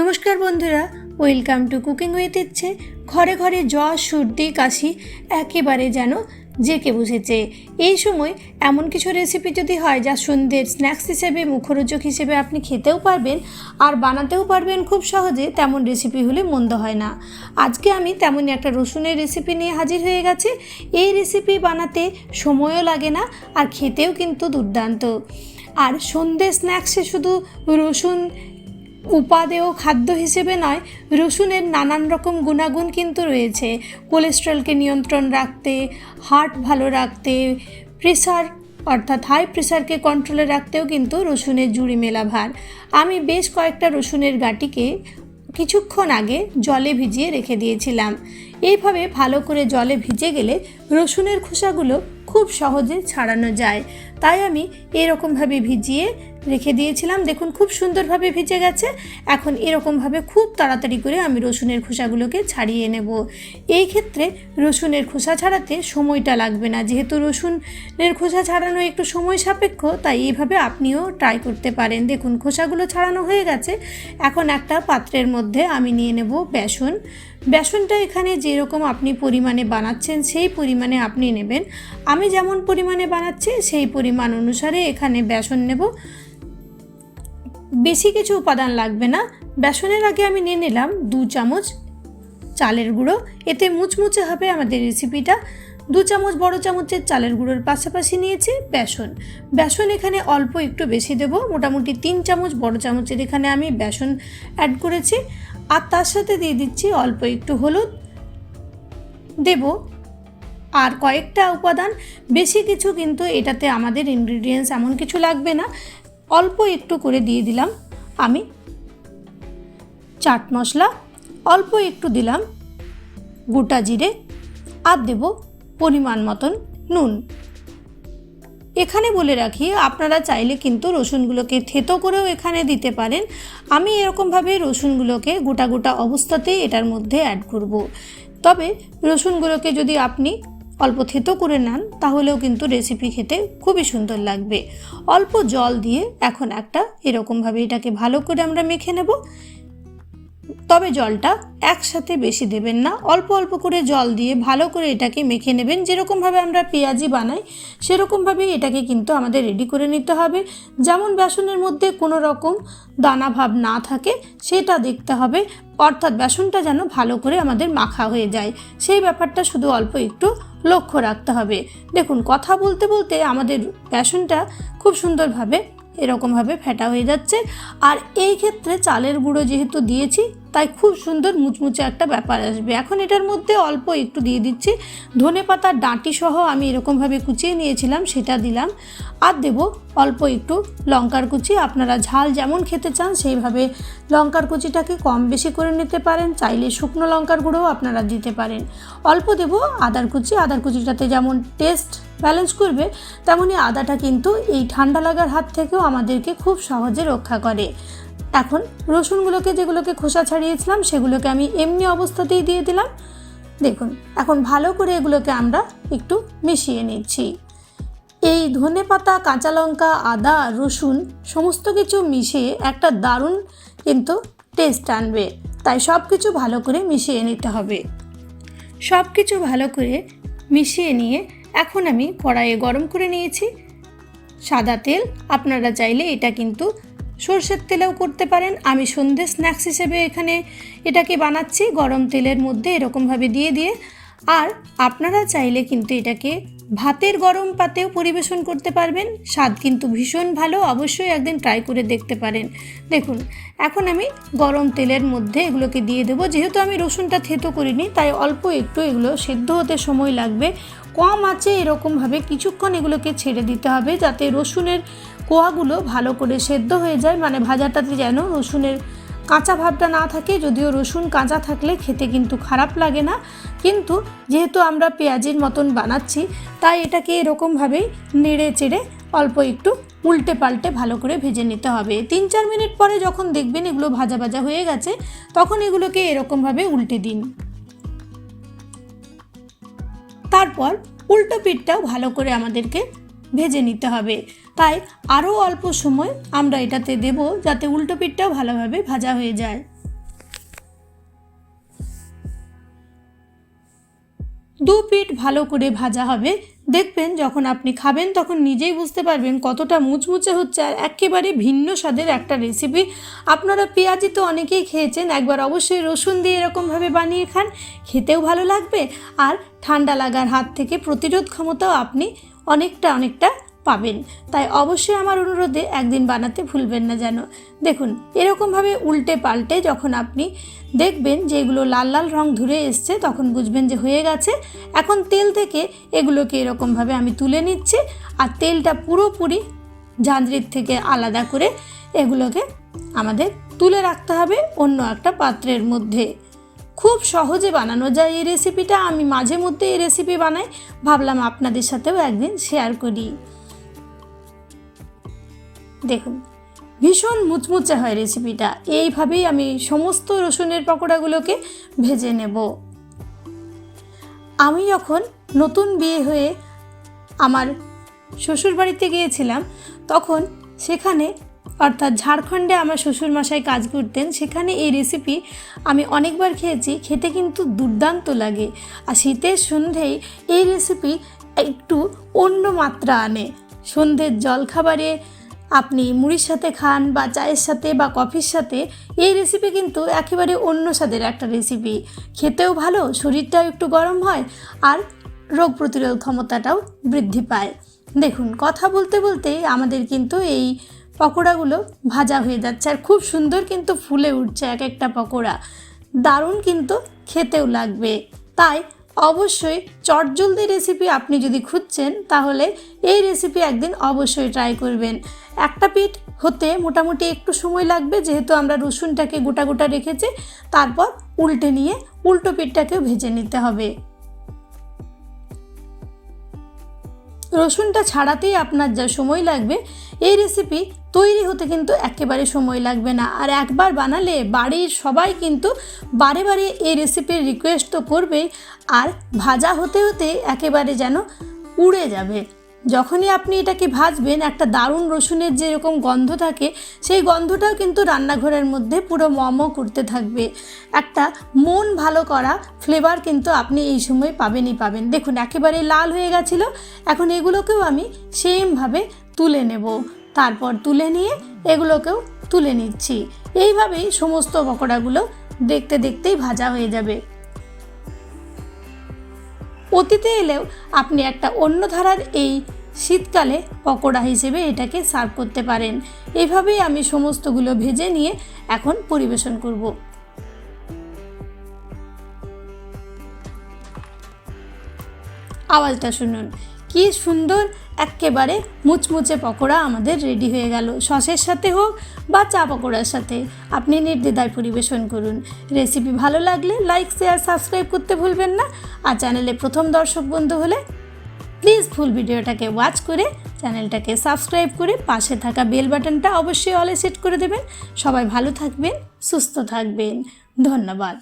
নমস্কার বন্ধুরা, welcome to cooking with ইচ্ছে। ঘরে ঘরে জ্বর, সর্দি, কাশি একেবারে যেন জেঁকে বসেছে। এই সময় এমন কিছু রেসিপি যদি হয় যা সন্ধ্যের স্ন্যাক্স হিসেবে, মুখরোচক হিসেবে আপনি খেতেও পারবেন আর বানাতেও পারবেন খুব সহজে, তেমন রেসিপি হলে মন্দ হয় না। আজকে আমি তেমনই একটা রসুনের রেসিপি নিয়ে হাজির হয়ে গেছি। এই রেসিপি বানাতে সময়ও লাগে না আর খেতেও কিন্তু দুর্দান্ত। আর সন্ধ্যে স্ন্যাক্সে শুধু রসুন উপাদেয় খাদ্য হিসেবে নয়, রসুনের নানান রকম গুণাগুণ কিন্তু রয়েছে। কোলেস্ট্রলকে নিয়ন্ত্রণ রাখতে, হার্ট ভালো রাখতে, প্রেশার অর্থাৎ হাই প্রেশারকে কন্ট্রোলে রাখতেও কিন্তু রসুনের জুড়ি মেলা ভার। আমি বেশ কয়েকটা রসুনের গাঁটিকে কিছুক্ষণ আগে জলে ভিজিয়ে রেখে দিয়েছিলাম। এইভাবে ভালো করে জলে ভিজে গেলে রসুনের খোসাগুলো খুব সহজে ছাড়ানো যায়। তাই আমি এরকমভাবে ভিজিয়ে রেখে দিয়েছিলাম। দেখুন খুব সুন্দরভাবে ভিজে গেছে। এখন এরকমভাবে খুব তাড়াতাড়ি করে আমি রসুনের খোসাগুলোকে ছাড়িয়ে নেব। এই ক্ষেত্রে রসুনের খোসা ছাড়াতে সময়টা লাগবে না, যেহেতু রসুনের খোসা ছাড়ানো একটু সময় সাপেক্ষ, তাই এইভাবে আপনিও ট্রাই করতে পারেন। দেখুন খোসাগুলো ছাড়ানো হয়ে গেছে। এখন একটা পাত্রের মধ্যে আমি নিয়ে নেব বেসন। বেসনটা এখানে যেরকম আপনি পরিমাণে বানাচ্ছেন সেই পরিমাণে আপনি নেবেন। আমি যেমন পরিমাণে বানাচ্ছি সেই পরিমাণ অনুসারে এখানে বেসন নেব। বেশি কিছু উপাদান লাগবে না। বেসনের আগে আমি নিয়ে নিলাম 2 চামচ চালের গুঁড়ো। এতে মুচমুচে হবে আমাদের রেসিপিটা। 2 চামচ বড় চামচের চালের গুঁড়োর পাশাপাশি নিয়েছি বেসন। বেসন এখানে অল্প একটু বেশি দেব, মোটামুটি 3 চামচ বড় চামচের এখানে আমি বেসন অ্যাড করেছি। আর তার সাথে দিয়ে দিচ্ছি অল্প একটু হলুদ দেব আর কয়েকটা উপাদান। বেশি কিছু কিন্তু এটাতে আমাদের ইনগ্রিডিয়েন্টস এমন কিছু লাগবে না। অল্প একটু করে দিয়ে দিলাম আমি চাট মশলা, অল্প একটু দিলাম গোটা জিরে আর দেব পরিমাণ মতন নুন। এখানে বলে রাখি, আপনারা চাইলে কিন্তু রসুনগুলোকে থেতো করেও এখানে দিতে পারেন। আমি এরকমভাবে রসুনগুলোকে গোটা গোটা অবস্থাতেই এটার মধ্যে অ্যাড করব। তবে রসুনগুলোকে যদি আপনি অল্প থেতো করে নেন তাহলেও কিন্তু রেসিপি খেতে খুবই সুন্দর লাগবে। অল্প জল দিয়ে এখন এরকমভাবে এটাকে ভালো করে আমরা মেখে নেব। তবে জলটা একসাথে বেশি দেবেন না, অল্প অল্প করে জল দিয়ে ভালো করে এটাকে মেখে নেবেন। যেরকমভাবে আমরা পেঁয়াজি বানাই সেরকমভাবেই এটাকে কিন্তু আমাদের রেডি করে নিতে হবে। যেমন বেসনের মধ্যে কোনো রকম দানা ভাব না থাকে সেটা দেখতে হবে, অর্থাৎ বেসনটা যেন ভালো করে আমাদের মাখা হয়ে যায়, সেই ব্যাপারটা শুধু অল্প একটু লক্ষ্য রাখতে হবে। দেখুন কথা বলতে বলতে আমাদের বেসনটা খুব সুন্দরভাবে এরকমভাবে ফেটা হয়ে যাচ্ছে। আর এই ক্ষেত্রে চালের গুঁড়ো যেহেতু দিয়েছি তাই খুব সুন্দর মুচমুচে একটা ব্যাপার আসবে। এখন এটার মধ্যে অল্প একটু দিয়ে দিচ্ছি ধনেপাতার ডাঁটি সহ আমি এরকমভাবে কুচিয়ে নিয়েছিলাম, সেটা দিলাম। আর দেব অল্প একটু লঙ্কার কুচি। আপনারা ঝাল যেমন খেতে চান সেইভাবে লঙ্কার কুচিটাকে কম বেশি করে নিতে পারেন। চাইলে শুকনো লঙ্কার গুঁড়োও আপনারা দিতে পারেন। অল্প দেব আদার কুচি। আদার কুচিটাতে যেমন টেস্ট ব্যালেন্স করবে, তেমনি আদাটা কিন্তু এই ঠান্ডা লাগার হাত থেকেও আমাদেরকে খুব সহজে রক্ষা করে। এখন রসুনগুলোকে যেগুলোকে খোসা ছাড়িয়েছিলাম সেগুলোকে আমি এমনি অবস্থাতেই দিয়ে দিলাম। দেখুন এখন ভালো করে এগুলোকে আমরা একটু মিশিয়ে নিচ্ছি। এই ধনেপাতা, কাঁচা লঙ্কা, আদা, রসুন সমস্ত কিছু মিশিয়ে একটা দারুণ কিন্তু টেস্ট আনবে। তাই সব কিছু ভালো করে মিশিয়ে নিতে হবে। সব কিছু ভালো করে মিশিয়ে নিয়ে এখন আমি কড়াইয়ে গরম করে নিয়েছি সাদা তেল। আপনারা চাইলে এটা কিন্তু সরষের তেলেও করতে পারেন। আমি সন্ধ্যে স্ন্যাক্স হিসেবে এখানে এটাকে বানাচ্ছি গরম তেলের মধ্যে এরকমভাবে দিয়ে। আর আপনারা চাইলে কিন্তু এটাকে ভাতের গরম পাতেও পরিবেশন করতে পারবেন। স্বাদ কিন্তু ভীষণ ভালো, অবশ্যই একদিন ট্রাই করে দেখতে পারেন। দেখুন এখন আমি গরম তেলের মধ্যে এগুলোকে দিয়ে দেবো। যেহেতু আমি রসুনটা থেতো করিনি তাই অল্প একটু এগুলো সেদ্ধ হতে সময় লাগবে। কম আঁচে এরকমভাবে কিছুক্ষণ এগুলোকে ছেড়ে দিতে হবে যাতে রসুনের কোয়াগুলো ভালো করে সেদ্ধ হয়ে যায়, মানে ভাজাটাতে যেন রসুনের কাঁচা ভাবটা না থাকে। যদিও রসুন কাঁচা থাকলে খেতে কিন্তু খারাপ লাগে না, কিন্তু যেহেতু আমরা পেঁয়াজির মতন বানাচ্ছি তাই এটাকে এরকমভাবেই নেড়ে চেড়ে অল্প একটু উল্টে পাল্টে ভালো করে ভেজে নিতে হবে। 3-4 মিনিট পরে যখন দেখবেন এগুলো ভাজা ভাজা হয়ে গেছে তখন এগুলোকে এরকমভাবে উল্টে দিন। তারপর উল্টো পিঠটাও ভালো করে আমাদেরকে ভেজে নিতে হবে। তাই আরও অল্প সময় আমরা এটাতে দেব যাতে উল্টো পিঠটাও ভালোভাবে ভাজা হয়ে যায়। দু পিঠ ভালো করে ভাজা হবে। দেখবেন যখন আপনি খাবেন তখন নিজেই বুঝতে পারবেন কতটা মুচমুচে হচ্ছে, আর একেবারে ভিন্ন স্বাদের একটা রেসিপি। আপনারা পেঁয়াজি তো অনেকেই খেয়েছেন, একবার অবশ্যই রসুন দিয়ে এরকমভাবে বানিয়ে খান, খেতেও ভালো লাগবে আর ঠান্ডা লাগার হাত থেকে প্রতিরোধ ক্ষমতাও আপনি অনেকটা পাবেন। তাই অবশ্যই আমার অনুরোধে একদিন বানাতে ভুলবেন না যেন। দেখুন এরকমভাবে উল্টে পাল্টে যখন আপনি দেখবেন যে এগুলো লাল লাল রং ধরে এসছে, তখন বুঝবেন যে হয়ে গেছে। এখন তেল থেকে এগুলোকে এরকমভাবে আমি তুলে নিচ্ছি, আর তেলটা পুরোপুরি ঝাঁঝরির থেকে আলাদা করে এগুলোকে আমাদের তুলে রাখতে হবে অন্য একটা পাত্রের মধ্যে। খুব সহজে বানানো যায় এই রেসিপিটা। আমি মাঝে মধ্যে এই রেসিপি বানাই, ভাবলাম আপনাদের সাথেও একদিন শেয়ার করি। দেখুন ভীষণ মুচমুচে হয় রেসিপিটা। এইভাবেই আমি সমস্ত রসুনের পকোড়াগুলোকে ভেজে নেব। আমি যখন নতুন বিয়ে হয়ে আমার শ্বশুরবাড়িতে গিয়েছিলাম, তখন সেখানে অর্থাৎ ঝাড়খণ্ডে আমার শ্বশুরমশাই কাজ করতেন, সেখানে এই রেসিপি আমি অনেকবার খেয়েছি। খেতে কিন্তু দুর্দান্ত লাগে। আর শীতের সন্ধেয় এই রেসিপি একটু অন্য মাত্রা আনে। সন্ধ্যের জলখাবারে আপনি মুড়ির সাথে খান বা চায়ের সাথে বা কফির সাথে, এই রেসিপি কিন্তু একেবারে অন্য স্বাদের একটা রেসিপি। খেতেও ভালো, শরীরটাও একটু গরম হয় আর রোগ প্রতিরোধ ক্ষমতাটাও বৃদ্ধি পায়। দেখুন কথা বলতে বলতেই আমাদের কিন্তু এই পকোড়াগুলো ভাজা হয়ে যাচ্ছে, আর খুব সুন্দর কিন্তু ফুলে উঠছে এক একটা পকোড়া। দারুণ কিন্তু খেতেও লাগবে। তাই অবশ্যই চটজলদি রেসিপি আপনি যদি খুঁজছেন, তাহলে এই রেসিপি একদিন অবশ্যই ট্রাই করবেন। একটা পিঠ হতে মোটামুটি একটু সময় লাগবে, যেহেতু আমরা রসুনটাকে গোটা গোটা রেখেছি। তারপর উল্টে নিয়ে উল্টো পিঠটাকেও ভেজে নিতে হবে। রসুনটা ছাড়াতেই আপনার যা সময় লাগবে, এই রেসিপি তৈরি হতে কিন্তু একেবারে সময় লাগবে না। আর একবার বানালে বাড়ির সবাই কিন্তু বারে বারে এই রেসিপির রিকোয়েস্ট তো করবেই, আর ভাজা হতে হতে একেবারে যেন উড়ে যাবে। যখনই আপনি এটাকে ভাজবেন, একটা দারুণ রসুনের যেরকম গন্ধ থাকে, সেই গন্ধটাও কিন্তু রান্নাঘরের মধ্যে পুরো মম করতে থাকবে। একটা মন ভালো করা ফ্লেভার কিন্তু আপনি এই সময় পাবেন। দেখুন একেবারে লাল হয়ে গেছিলো। এখন এগুলোকেও আমি সেমভাবে তুলে নেব। তারপর তুলে নিয়ে এগুলোকেও তুলে নিচ্ছি। এইভাবেই সমস্ত পকোড়াগুলো দেখতে দেখতেই ভাজা হয়ে যাবে। অতীতে এলেও আপনি একটা অন্য ধারার এই শীতকালে পকোড়া হিসেবে এটাকে সার্ভ করতে পারেন। এইভাবেই আমি সমস্তগুলো ভেজে নিয়ে এখন পরিবেশন করব। আওয়াজটা শুনুন, কি সুন্দর একেবারে মুচমুচে পকোড়া আমাদের রেডি হয়ে গেল। সসের সাথে হোক বা চা পকোড়ার সাথে আপনি নির্দ্বিধায় পরিবেশন করুন। রেসিপি ভালো লাগলে লাইক, শেয়ার, সাবস্ক্রাইব করতে ভুলবেন না। আর চ্যানেলে প্রথম দর্শক বন্ধু হলে প্লিজ ফুল ভিডিওটাকে ওয়াচ করে চ্যানেলটাকে সাবস্ক্রাইব করে পাশে থাকা বেল বাটনটা অবশ্যই অলে সেট করে দেবেন। সবাই ভালো থাকবেন, সুস্থ থাকবেন। ধন্যবাদ।